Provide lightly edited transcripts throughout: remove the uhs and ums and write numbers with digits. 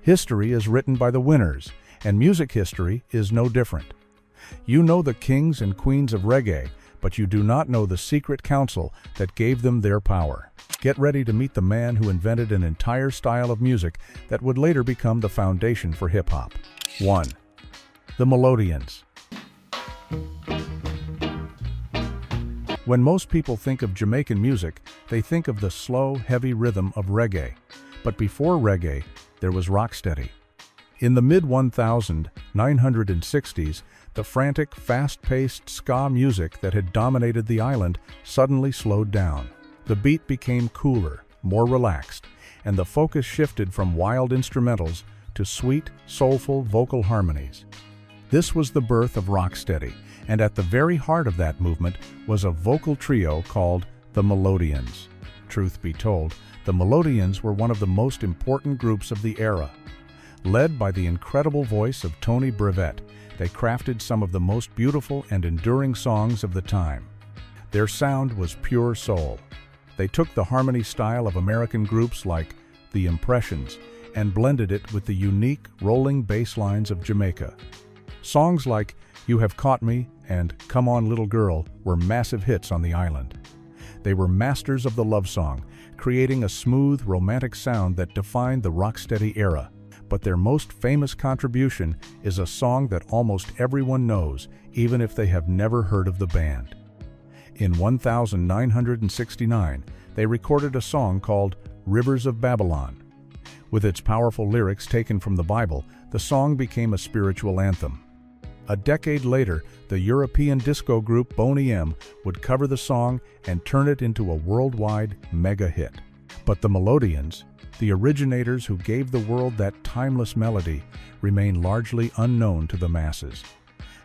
History is written by the winners, and music history is no different. You know the kings and queens of reggae, but you do not know the secret council that gave them their power. Get ready to meet the man who invented an entire style of music that would later become the foundation for hip-hop. 1. The Melodians. When most people think of Jamaican music, they think of the slow, heavy rhythm of reggae. But before reggae, there was rocksteady. In the mid-1960s, the frantic, fast-paced ska music that had dominated the island suddenly slowed down. The beat became cooler, more relaxed, and the focus shifted from wild instrumentals to sweet, soulful vocal harmonies. This was the birth of rocksteady, and at the very heart of that movement was a vocal trio called the Melodians. Truth be told, the Melodians were one of the most important groups of the era. Led by the incredible voice of Tony Brevet, they crafted some of the most beautiful and enduring songs of the time. Their sound was pure soul. They took the harmony style of American groups like The Impressions and blended it with the unique rolling bass lines of Jamaica. Songs like You Have Caught Me and Come On Little Girl were massive hits on the island. They were masters of the love song, creating a smooth, romantic sound that defined the rocksteady era. But their most famous contribution is a song that almost everyone knows, even if they have never heard of the band. In 1969, they recorded a song called Rivers of Babylon. With its powerful lyrics taken from the Bible, the song became a spiritual anthem. A decade later, the European disco group Boney M would cover the song and turn it into a worldwide mega hit. But the Melodians, the originators who gave the world that timeless melody, remain largely unknown to the masses.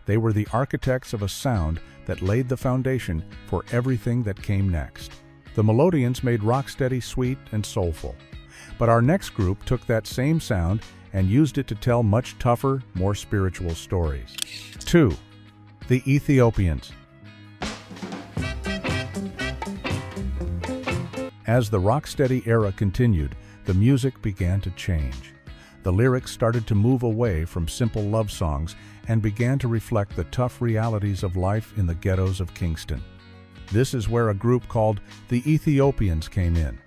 They were the architects of a sound that laid the foundation for everything that came next. The Melodians made rocksteady sweet and soulful. But our next group took that same sound and used it to tell much tougher, more spiritual stories. 2. The Ethiopians. As the rocksteady era continued, the music began to change. The lyrics started to move away from simple love songs and began to reflect the tough realities of life in the ghettos of Kingston. This is where a group called the Ethiopians came in.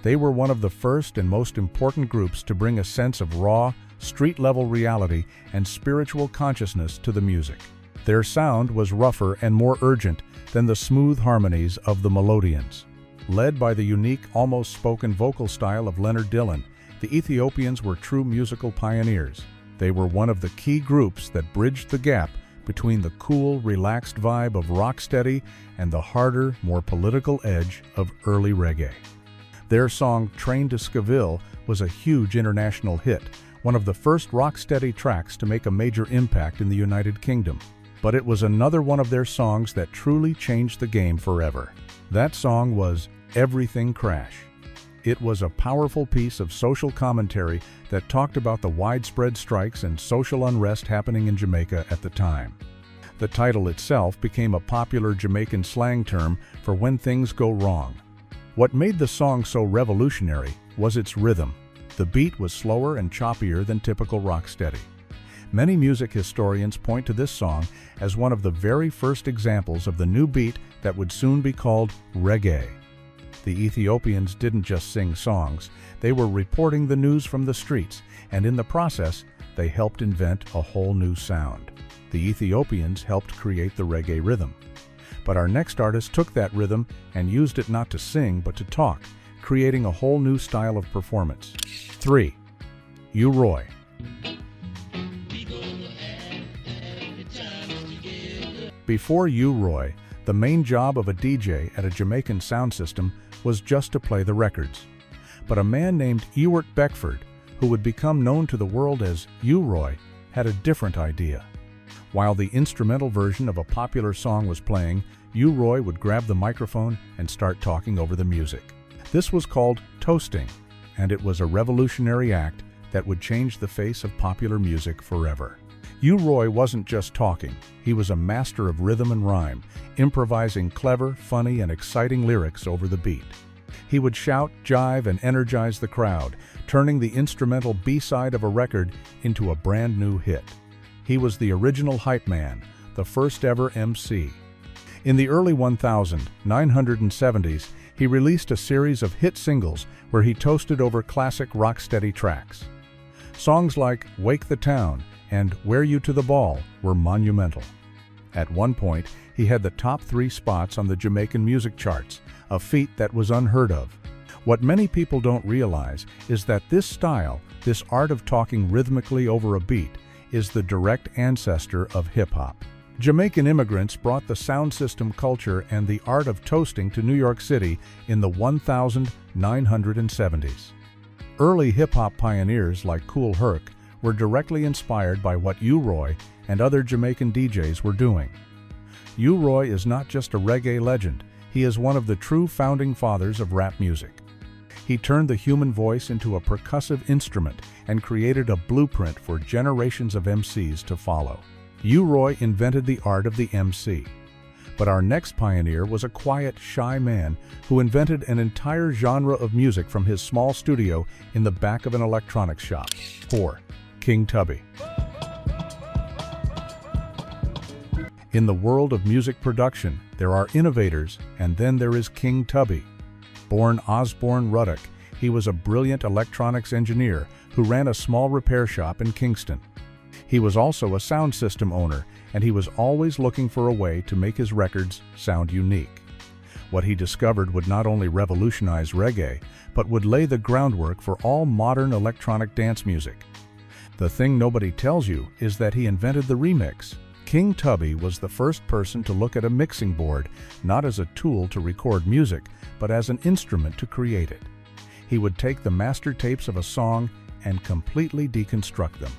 They were one of the first and most important groups to bring a sense of raw, street-level reality and spiritual consciousness to the music. Their sound was rougher and more urgent than the smooth harmonies of the Melodians. Led by the unique, almost spoken vocal style of Leonard Dillon, the Ethiopians were true musical pioneers. They were one of the key groups that bridged the gap between the cool, relaxed vibe of rocksteady and the harder, more political edge of early reggae. Their song, Train to Scaville, was a huge international hit, one of the first rocksteady tracks to make a major impact in the United Kingdom. But it was another one of their songs that truly changed the game forever. That song was Everything Crash. It was a powerful piece of social commentary that talked about the widespread strikes and social unrest happening in Jamaica at the time. The title itself became a popular Jamaican slang term for when things go wrong. What made the song so revolutionary was its rhythm. The beat was slower and choppier than typical rocksteady. Many music historians point to this song as one of the very first examples of the new beat that would soon be called reggae. The Ethiopians didn't just sing songs, they were reporting the news from the streets, and in the process, they helped invent a whole new sound. The Ethiopians helped create the reggae rhythm. But our next artist took that rhythm and used it not to sing but to talk, creating a whole new style of performance. 3. U-Roy. Before U-Roy, the main job of a DJ at a Jamaican sound system was just to play the records. But a man named Ewart Beckford, who would become known to the world as U-Roy, had a different idea. While the instrumental version of a popular song was playing, U-Roy would grab the microphone and start talking over the music. This was called toasting, and it was a revolutionary act that would change the face of popular music forever. U-Roy wasn't just talking, he was a master of rhythm and rhyme, improvising clever, funny, and exciting lyrics over the beat. He would shout, jive, and energize the crowd, turning the instrumental B-side of a record into a brand new hit. He was the original hype man, the first ever MC. In the early 1970s, he released a series of hit singles where he toasted over classic rocksteady tracks. Songs like Wake the Town and Wear You to the Ball were monumental. At one point, he had the top 3 spots on the Jamaican music charts, a feat that was unheard of. What many people don't realize is that this style, this art of talking rhythmically over a beat, is the direct ancestor of hip-hop. Jamaican immigrants brought the sound system culture and the art of toasting to New York City in the 1970s. Early hip-hop pioneers like Kool Herc were directly inspired by what U-Roy and other Jamaican DJs were doing. U-Roy is not just a reggae legend, he is one of the true founding fathers of rap music. He turned the human voice into a percussive instrument and created a blueprint for generations of MCs to follow. U-Roy invented the art of the MC. But our next pioneer was a quiet, shy man who invented an entire genre of music from his small studio in the back of an electronics shop. 4. King Tubby. In the world of music production, there are innovators, and then there is King Tubby. Born Osborne Ruddock, he was a brilliant electronics engineer who ran a small repair shop in Kingston. He was also a sound system owner, and he was always looking for a way to make his records sound unique. What he discovered would not only revolutionize reggae, but would lay the groundwork for all modern electronic dance music. The thing nobody tells you is that he invented the remix. King Tubby was the first person to look at a mixing board not as a tool to record music, but as an instrument to create it. He would take the master tapes of a song and completely deconstruct them.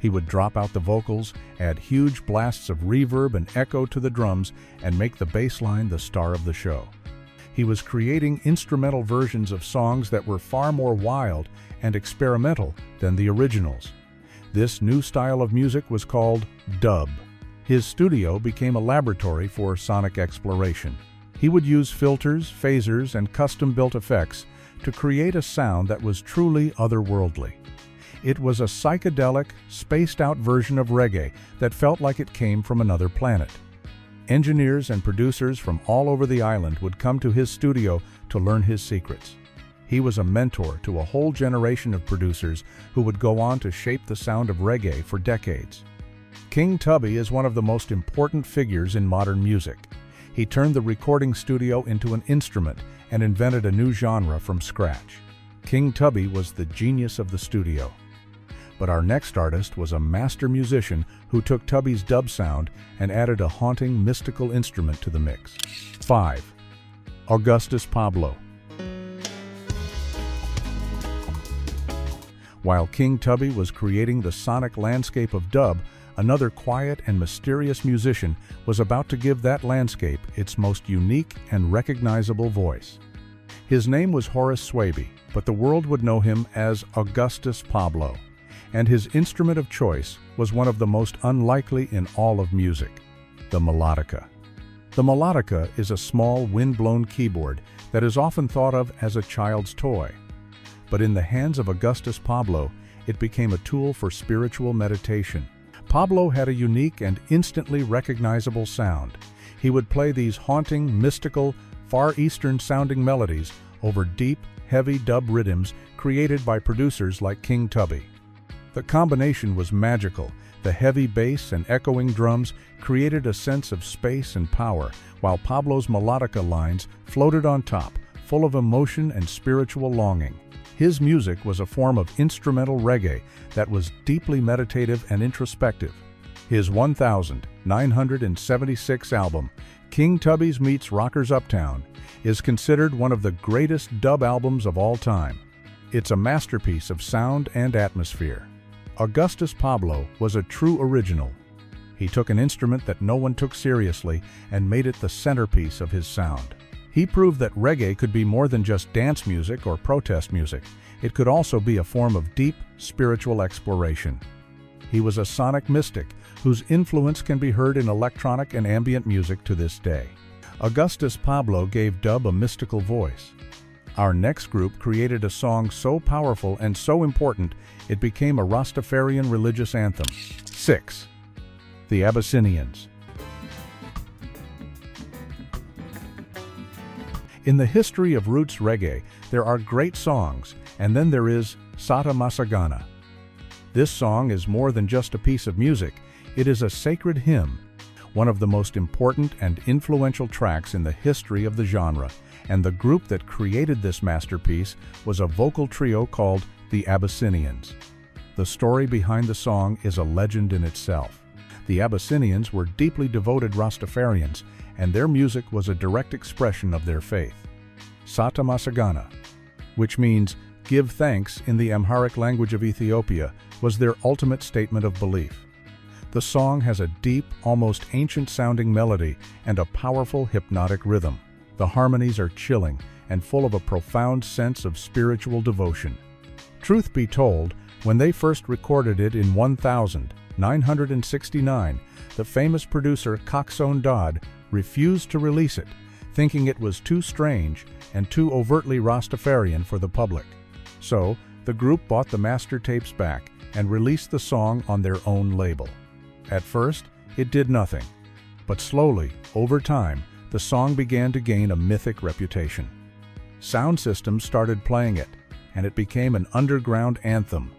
He would drop out the vocals, add huge blasts of reverb and echo to the drums, and make the bass line the star of the show. He was creating instrumental versions of songs that were far more wild and experimental than the originals. This new style of music was called dub. His studio became a laboratory for sonic exploration. He would use filters, phasers, and custom-built effects to create a sound that was truly otherworldly. It was a psychedelic, spaced-out version of reggae that felt like it came from another planet. Engineers and producers from all over the island would come to his studio to learn his secrets. He was a mentor to a whole generation of producers who would go on to shape the sound of reggae for decades. King Tubby is one of the most important figures in modern music. He turned the recording studio into an instrument and invented a new genre from scratch. King Tubby was the genius of the studio. But our next artist was a master musician who took Tubby's dub sound and added a haunting, mystical instrument to the mix. 5. Augustus Pablo. While King Tubby was creating the sonic landscape of dub, another quiet and mysterious musician was about to give that landscape its most unique and recognizable voice. His name was Horace Swaby, but the world would know him as Augustus Pablo. And his instrument of choice was one of the most unlikely in all of music, the melodica. The melodica is a small, wind-blown keyboard that is often thought of as a child's toy. But in the hands of Augustus Pablo, it became a tool for spiritual meditation. Pablo had a unique and instantly recognizable sound. He would play these haunting, mystical, Far Eastern-sounding melodies over deep, heavy dub rhythms created by producers like King Tubby. The combination was magical. The heavy bass and echoing drums created a sense of space and power, while Pablo's melodica lines floated on top, full of emotion and spiritual longing. His music was a form of instrumental reggae that was deeply meditative and introspective. His 1976 album, King Tubby's Meets Rockers Uptown, is considered one of the greatest dub albums of all time. It's a masterpiece of sound and atmosphere. Augustus Pablo was a true original. He took an instrument that no one took seriously and made it the centerpiece of his sound. He proved that reggae could be more than just dance music or protest music. It could also be a form of deep, spiritual exploration. He was a sonic mystic whose influence can be heard in electronic and ambient music to this day. Augustus Pablo gave dub a mystical voice. Our next group created a song so powerful and so important, it became a Rastafarian religious anthem. 6. The Abyssinians. In the history of roots reggae, there are great songs, and then there is Sata Masagana. This song is more than just a piece of music, it is a sacred hymn, one of the most important and influential tracks in the history of the genre, and the group that created this masterpiece was a vocal trio called the Abyssinians. The story behind the song is a legend in itself. The Abyssinians were deeply devoted Rastafarians, and their music was a direct expression of their faith. Sata Masagana, which means give thanks in the Amharic language of Ethiopia, was their ultimate statement of belief. The song has a deep, almost ancient-sounding melody and a powerful hypnotic rhythm. The harmonies are chilling and full of a profound sense of spiritual devotion. Truth be told, when they first recorded it in 1969, the famous producer Coxsone Dodd refused to release it, thinking it was too strange and too overtly Rastafarian for the public. So, the group bought the master tapes back and released the song on their own label. At first, it did nothing, but slowly, over time, the song began to gain a mythic reputation. Sound systems started playing it, and it became an underground anthem.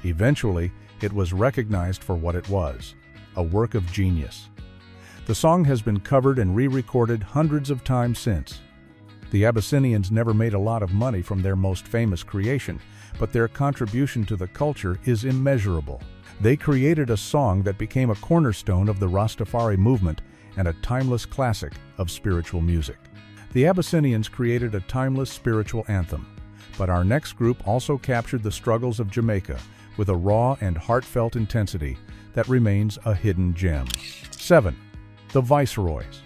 Eventually, it was recognized for what it was, a work of genius. The song has been covered and re-recorded hundreds of times since. The Abyssinians never made a lot of money from their most famous creation, but their contribution to the culture is immeasurable. They created a song that became a cornerstone of the Rastafari movement and a timeless classic of spiritual music. The Abyssinians created a timeless spiritual anthem, but our next group also captured the struggles of Jamaica with a raw and heartfelt intensity that remains a hidden gem. 7. The Viceroys.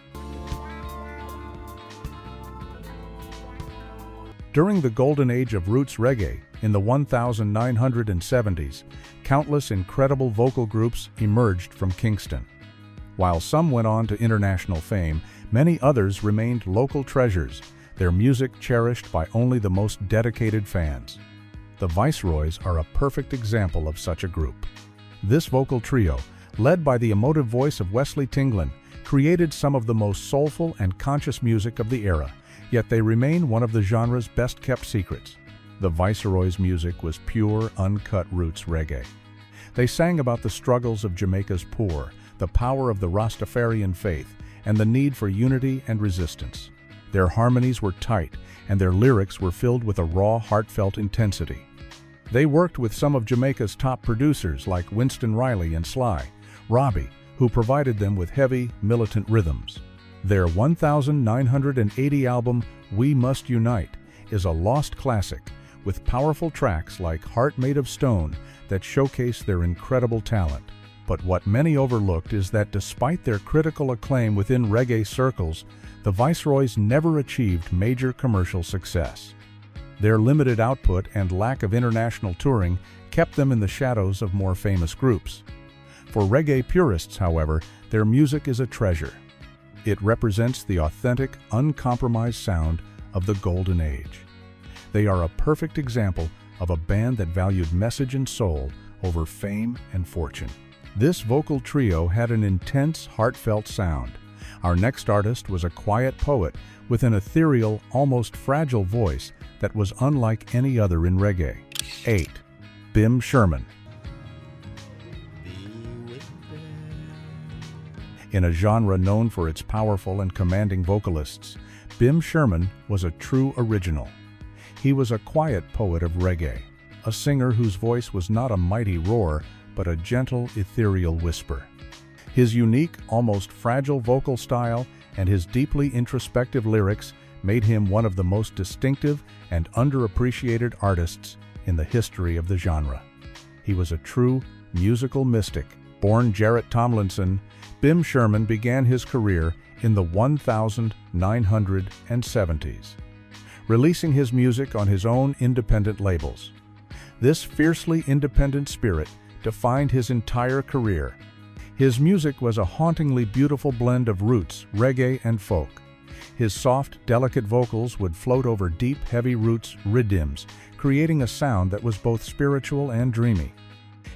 During the golden age of roots reggae, in the 1970s, countless incredible vocal groups emerged from Kingston. While some went on to international fame, many others remained local treasures, their music cherished by only the most dedicated fans. The Viceroys are a perfect example of such a group. This vocal trio, led by the emotive voice of Wesley Tinglin, created some of the most soulful and conscious music of the era, yet they remain one of the genre's best-kept secrets. The Viceroys' music was pure, uncut roots reggae. They sang about the struggles of Jamaica's poor, the power of the Rastafarian faith, and the need for unity and resistance. Their harmonies were tight, and their lyrics were filled with a raw, heartfelt intensity. They worked with some of Jamaica's top producers like Winston Riley and Sly, Robbie, who provided them with heavy, militant rhythms. Their 1980 album, We Must Unite, is a lost classic, with powerful tracks like Heart Made of Stone that showcase their incredible talent. But what many overlooked is that despite their critical acclaim within reggae circles, the Viceroys never achieved major commercial success. Their limited output and lack of international touring kept them in the shadows of more famous groups. For reggae purists, however, their music is a treasure. It represents the authentic, uncompromised sound of the golden age. They are a perfect example of a band that valued message and soul over fame and fortune. This vocal trio had an intense, heartfelt sound. Our next artist was a quiet poet with an ethereal, almost fragile voice that was unlike any other in reggae. 8. Bim Sherman. In a genre known for its powerful and commanding vocalists, Bim Sherman was a true original. He was a quiet poet of reggae, a singer whose voice was not a mighty roar, but a gentle, ethereal whisper. His unique, almost fragile vocal style and his deeply introspective lyrics made him one of the most distinctive and underappreciated artists in the history of the genre. He was a true musical mystic. Born Jarrett Tomlinson, Bim Sherman began his career in the 1970s, releasing his music on his own independent labels. This fiercely independent spirit defined his entire career. His music was a hauntingly beautiful blend of roots, reggae, and folk. His soft, delicate vocals would float over deep, heavy roots rhythms, creating a sound that was both spiritual and dreamy.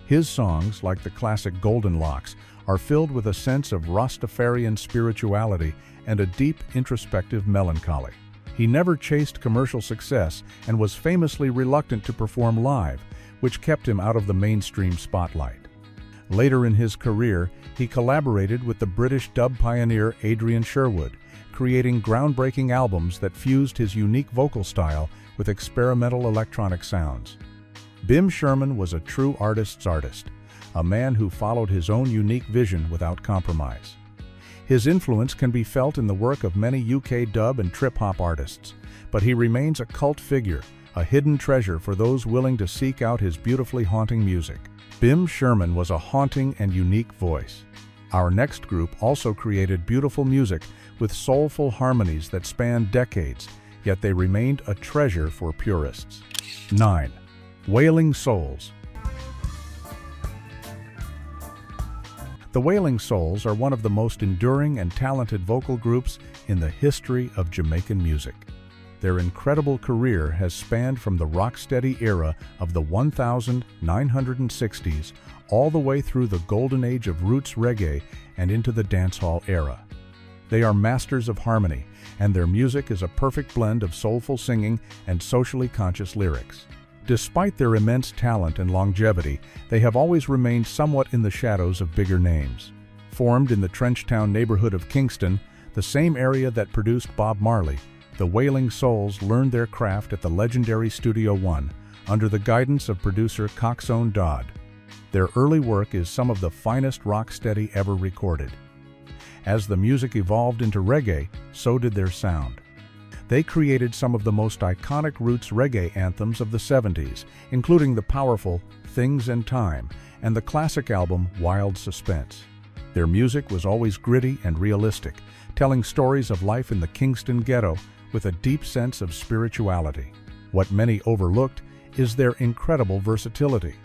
His songs, like the classic Golden Locks, are filled with a sense of Rastafarian spirituality and a deep, introspective melancholy. He never chased commercial success and was famously reluctant to perform live, which kept him out of the mainstream spotlight. Later in his career, he collaborated with the British dub pioneer Adrian Sherwood, creating groundbreaking albums that fused his unique vocal style with experimental electronic sounds. Bim Sherman was a true artist's artist, a man who followed his own unique vision without compromise. His influence can be felt in the work of many UK dub and trip-hop artists, but he remains a cult figure, a hidden treasure for those willing to seek out his beautifully haunting music. Bim Sherman was a haunting and unique voice. Our next group also created beautiful music with soulful harmonies that spanned decades, yet they remained a treasure for purists. 9. Wailing Souls. The Wailing Souls are one of the most enduring and talented vocal groups in the history of Jamaican music. Their incredible career has spanned from the rocksteady era of the 1960s all the way through the golden age of roots reggae and into the dancehall era. They are masters of harmony, and their music is a perfect blend of soulful singing and socially conscious lyrics. Despite their immense talent and longevity, they have always remained somewhat in the shadows of bigger names. Formed in the Trenchtown neighborhood of Kingston, the same area that produced Bob Marley, the Wailing Souls learned their craft at the legendary Studio One, under the guidance of producer Coxsone Dodd. Their early work is some of the finest rocksteady ever recorded. As the music evolved into reggae, so did their sound. They created some of the most iconic roots reggae anthems of the 70s, including the powerful Things and Time and the classic album Wild Suspense. Their music was always gritty and realistic, telling stories of life in the Kingston ghetto with a deep sense of spirituality. What many overlooked is their incredible versatility.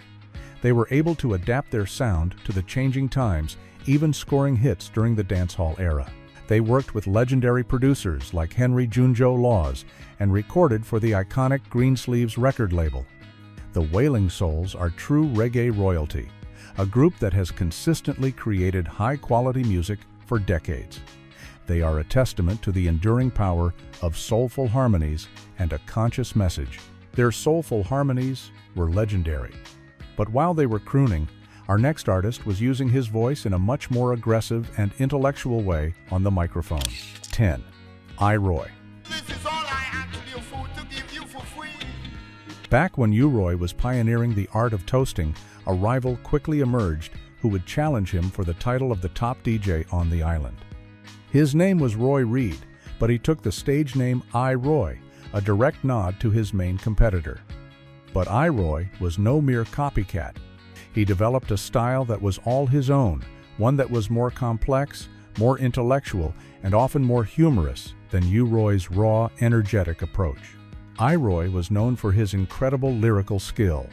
They were able to adapt their sound to the changing times, even scoring hits during the dancehall era. They worked with legendary producers like Henry Junjo Laws and recorded for the iconic Greensleeves record label. The Wailing Souls are true reggae royalty, a group that has consistently created high-quality music for decades. They are a testament to the enduring power of soulful harmonies and a conscious message. Their soulful harmonies were legendary. But while they were crooning, our next artist was using his voice in a much more aggressive and intellectual way on the microphone. 10. I-Roy. This is all I actually afford to give you for free. Back when U-Roy was pioneering the art of toasting, a rival quickly emerged who would challenge him for the title of the top DJ on the island. His name was Roy Reed, but he took the stage name I-Roy, a direct nod to his main competitor. But I-Roy was no mere copycat. He developed a style that was all his own, one that was more complex, more intellectual, and often more humorous than U-Roy's raw, energetic approach. I-Roy was known for his incredible lyrical skill.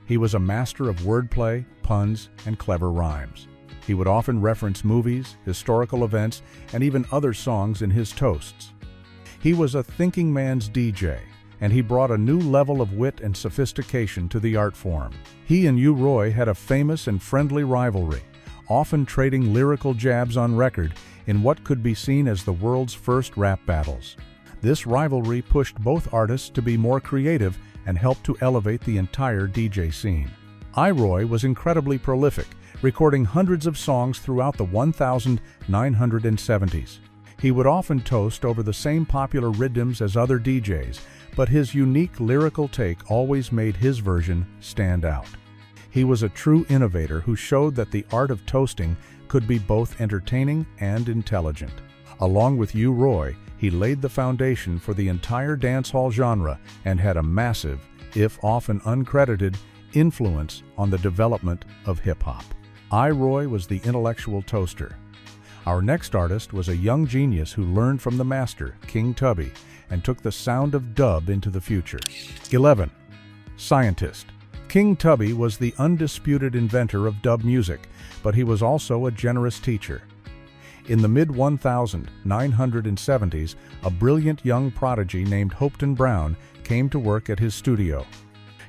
He was a master of wordplay, puns, and clever rhymes. He would often reference movies, historical events, and even other songs in his toasts. He was a thinking man's DJ, and he brought a new level of wit and sophistication to the art form. He and U-Roy had a famous and friendly rivalry, often trading lyrical jabs on record in what could be seen as the world's first rap battles. This rivalry pushed both artists to be more creative and helped to elevate the entire DJ scene. I-Roy was incredibly prolific, recording hundreds of songs throughout the 1970s. He would often toast over the same popular rhythms as other DJs, but his unique lyrical take always made his version stand out. He was a true innovator who showed that the art of toasting could be both entertaining and intelligent. Along with U-Roy, he laid the foundation for the entire dancehall genre and had a massive, if often uncredited, influence on the development of hip-hop. I-Roy was the intellectual toaster. Our next artist was a young genius who learned from the master, King Tubby, and took the sound of dub into the future. 11. Scientist. King Tubby was the undisputed inventor of dub music, but he was also a generous teacher. In the mid-1970s, a brilliant young prodigy named Hopeton Brown came to work at his studio.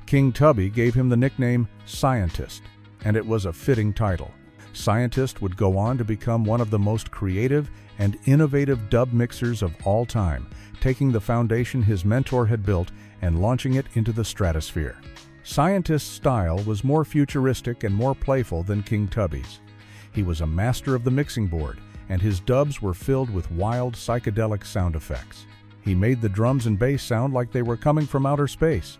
King Tubby gave him the nickname Scientist, and it was a fitting title. Scientist would go on to become one of the most creative and innovative dub mixers of all time, taking the foundation his mentor had built and launching it into the stratosphere. Scientist's style was more futuristic and more playful than King Tubby's. He was a master of the mixing board, and his dubs were filled with wild, psychedelic sound effects. He made the drums and bass sound like they were coming from outer space.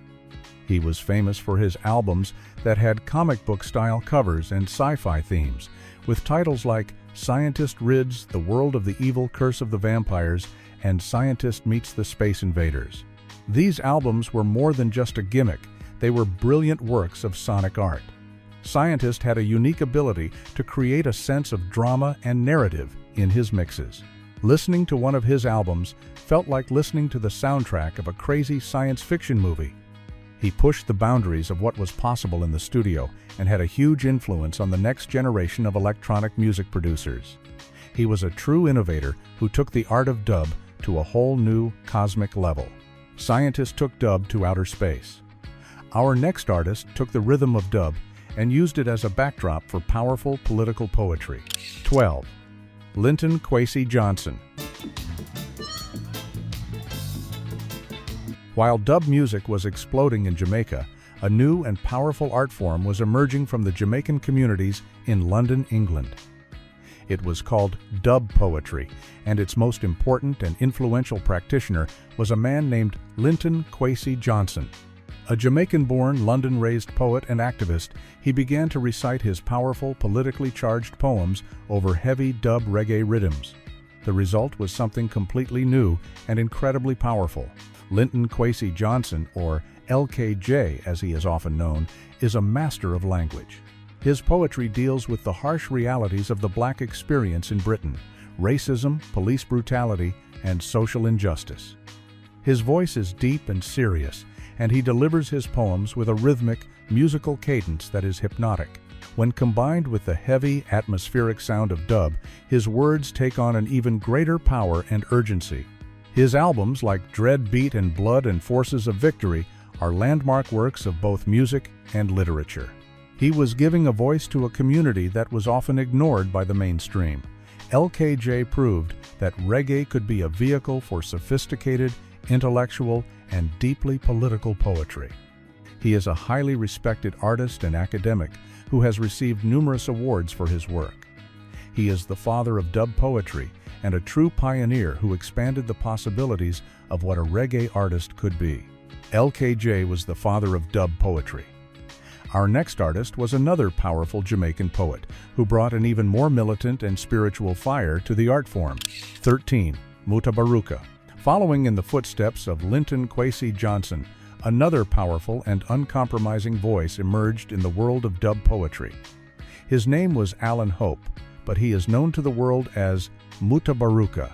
He was famous for his albums that had comic book-style covers and sci-fi themes, with titles like Scientist Rids the World of the Evil Curse of the Vampires and Scientist Meets the Space Invaders. These albums were more than just a gimmick, they were brilliant works of sonic art. Scientist had a unique ability to create a sense of drama and narrative in his mixes. Listening to one of his albums felt like listening to the soundtrack of a crazy science fiction movie. He pushed the boundaries of what was possible in the studio and had a huge influence on the next generation of electronic music producers. He was a true innovator who took the art of dub to a whole new cosmic level. Scientist took dub to outer space. Our next artist took the rhythm of dub and used it as a backdrop for powerful political poetry. 12. Linton Kwesi Johnson. While dub music was exploding in Jamaica, a new and powerful art form was emerging from the Jamaican communities in London, England. It was called dub poetry, and its most important and influential practitioner was a man named Linton Kwesi Johnson. A Jamaican-born, London-raised poet and activist, he began to recite his powerful, politically charged poems over heavy dub reggae rhythms. The result was something completely new and incredibly powerful. Linton Kwesi Johnson, or LKJ as he is often known, is a master of language. His poetry deals with the harsh realities of the black experience in Britain, racism, police brutality, and social injustice. His voice is deep and serious, and he delivers his poems with a rhythmic, musical cadence that is hypnotic. When combined with the heavy, atmospheric sound of dub, his words take on an even greater power and urgency. His albums, like Dread Beat and Blood and Forces of Victory, are landmark works of both music and literature. He was giving a voice to a community that was often ignored by the mainstream. LKJ proved that reggae could be a vehicle for sophisticated, intellectual, and deeply political poetry. He is a highly respected artist and academic who has received numerous awards for his work. He is the father of dub poetry and a true pioneer who expanded the possibilities of what a reggae artist could be. LKJ was the father of dub poetry. Our next artist was another powerful Jamaican poet who brought an even more militant and spiritual fire to the art form. 13. Mutabaruka. Following in the footsteps of Linton Kwesi Johnson, another powerful and uncompromising voice emerged in the world of dub poetry. His name was Alan Hope, but he is known to the world as Mutabaruka.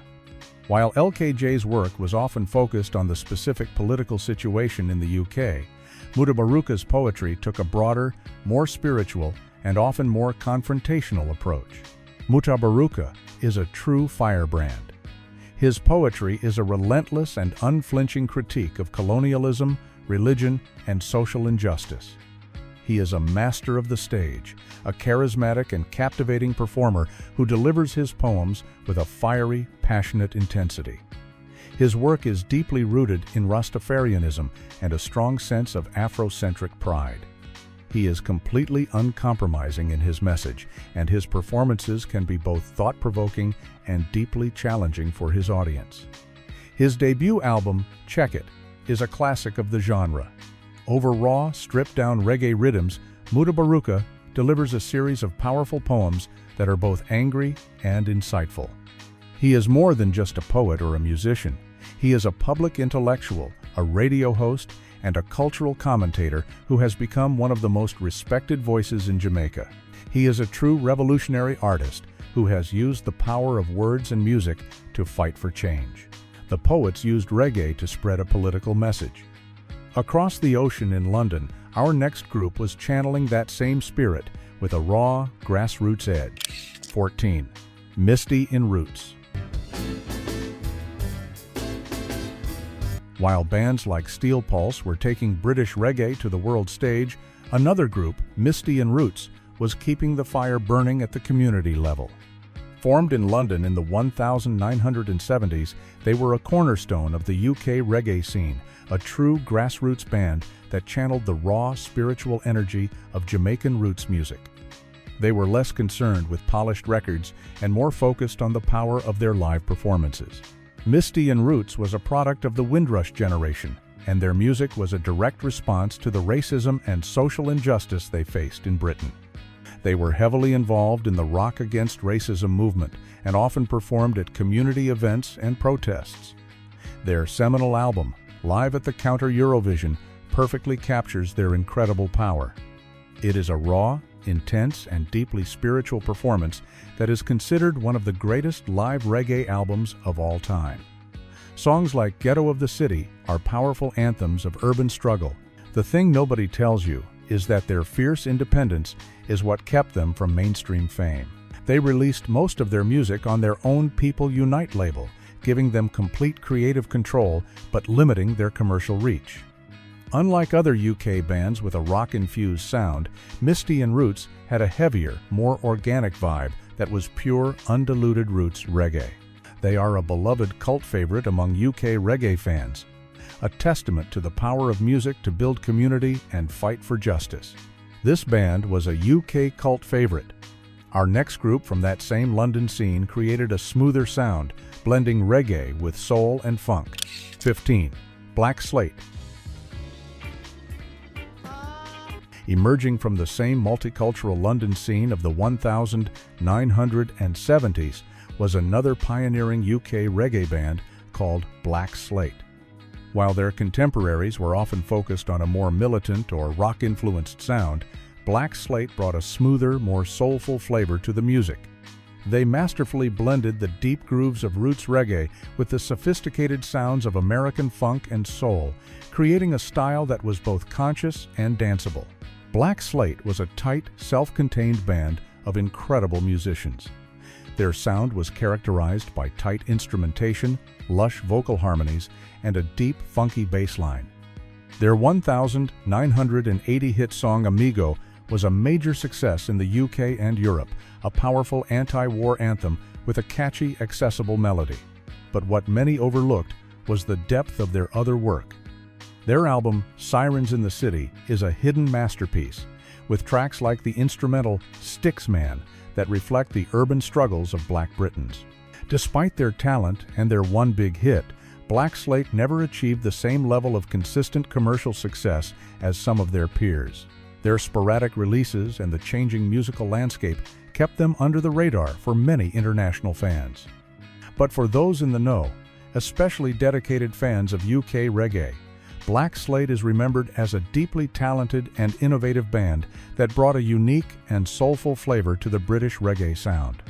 While LKJ's work was often focused on the specific political situation in the UK, Mutabaruka's poetry took a broader, more spiritual, and often more confrontational approach. Mutabaruka is a true firebrand. His poetry is a relentless and unflinching critique of colonialism, religion, and social injustice. He is a master of the stage, a charismatic and captivating performer who delivers his poems with a fiery, passionate intensity. His work is deeply rooted in Rastafarianism and a strong sense of Afrocentric pride. He is completely uncompromising in his message, and his performances can be both thought-provoking and deeply challenging for his audience. His debut album, Check It, is a classic of the genre. Over raw, stripped-down reggae rhythms, Mutabaruka delivers a series of powerful poems that are both angry and insightful. He is more than just a poet or a musician. He is a public intellectual, a radio host, and a cultural commentator who has become one of the most respected voices in Jamaica. He is a true revolutionary artist who has used the power of words and music to fight for change. The poets used reggae to spread a political message. Across the ocean in London, our next group was channeling that same spirit with a raw, grassroots edge. 14. Misty in Roots. While bands like Steel Pulse were taking British reggae to the world stage, another group, Misty in Roots, was keeping the fire burning at the community level. Formed in London in the 1970s, they were a cornerstone of the UK reggae scene, a true grassroots band that channeled the raw spiritual energy of Jamaican roots music. They were less concerned with polished records and more focused on the power of their live performances. Misty in Roots was a product of the Windrush generation, and their music was a direct response to the racism and social injustice they faced in Britain. They were heavily involved in the Rock Against Racism movement and often performed at community events and protests. Their seminal album, Live at the Counter Eurovision, perfectly captures their incredible power. It is a raw, intense, and deeply spiritual performance that is considered one of the greatest live reggae albums of all time. Songs like Ghetto of the City are powerful anthems of urban struggle. The thing nobody tells you is that their fierce independence is what kept them from mainstream fame. They released most of their music on their own People Unite label, giving them complete creative control but limiting their commercial reach. Unlike other UK bands with a rock-infused sound, Misty in Roots had a heavier, more organic vibe that was pure, undiluted roots reggae. They are a beloved cult favorite among UK reggae fans, a testament to the power of music to build community and fight for justice. This band was a UK cult favorite. Our next group from that same London scene created a smoother sound, blending reggae with soul and funk. 15. Black Slate. Emerging from the same multicultural London scene of the 1970s was another pioneering UK reggae band called Black Slate. While their contemporaries were often focused on a more militant or rock-influenced sound, Black Slate brought a smoother, more soulful flavor to the music. They masterfully blended the deep grooves of roots reggae with the sophisticated sounds of American funk and soul, creating a style that was both conscious and danceable. Black Slate was a tight, self-contained band of incredible musicians. Their sound was characterized by tight instrumentation, lush vocal harmonies, and a deep, funky bass line. Their 1980 hit song Amigo was a major success in the UK and Europe, a powerful anti-war anthem with a catchy, accessible melody. But what many overlooked was the depth of their other work. Their album, Sirens in the City, is a hidden masterpiece, with tracks like the instrumental Sticks Man that reflect the urban struggles of Black Britons. Despite their talent and their one big hit, Black Slate never achieved the same level of consistent commercial success as some of their peers. Their sporadic releases and the changing musical landscape kept them under the radar for many international fans. But for those in the know, especially dedicated fans of UK reggae, Black Slate is remembered as a deeply talented and innovative band that brought a unique and soulful flavor to the British reggae sound.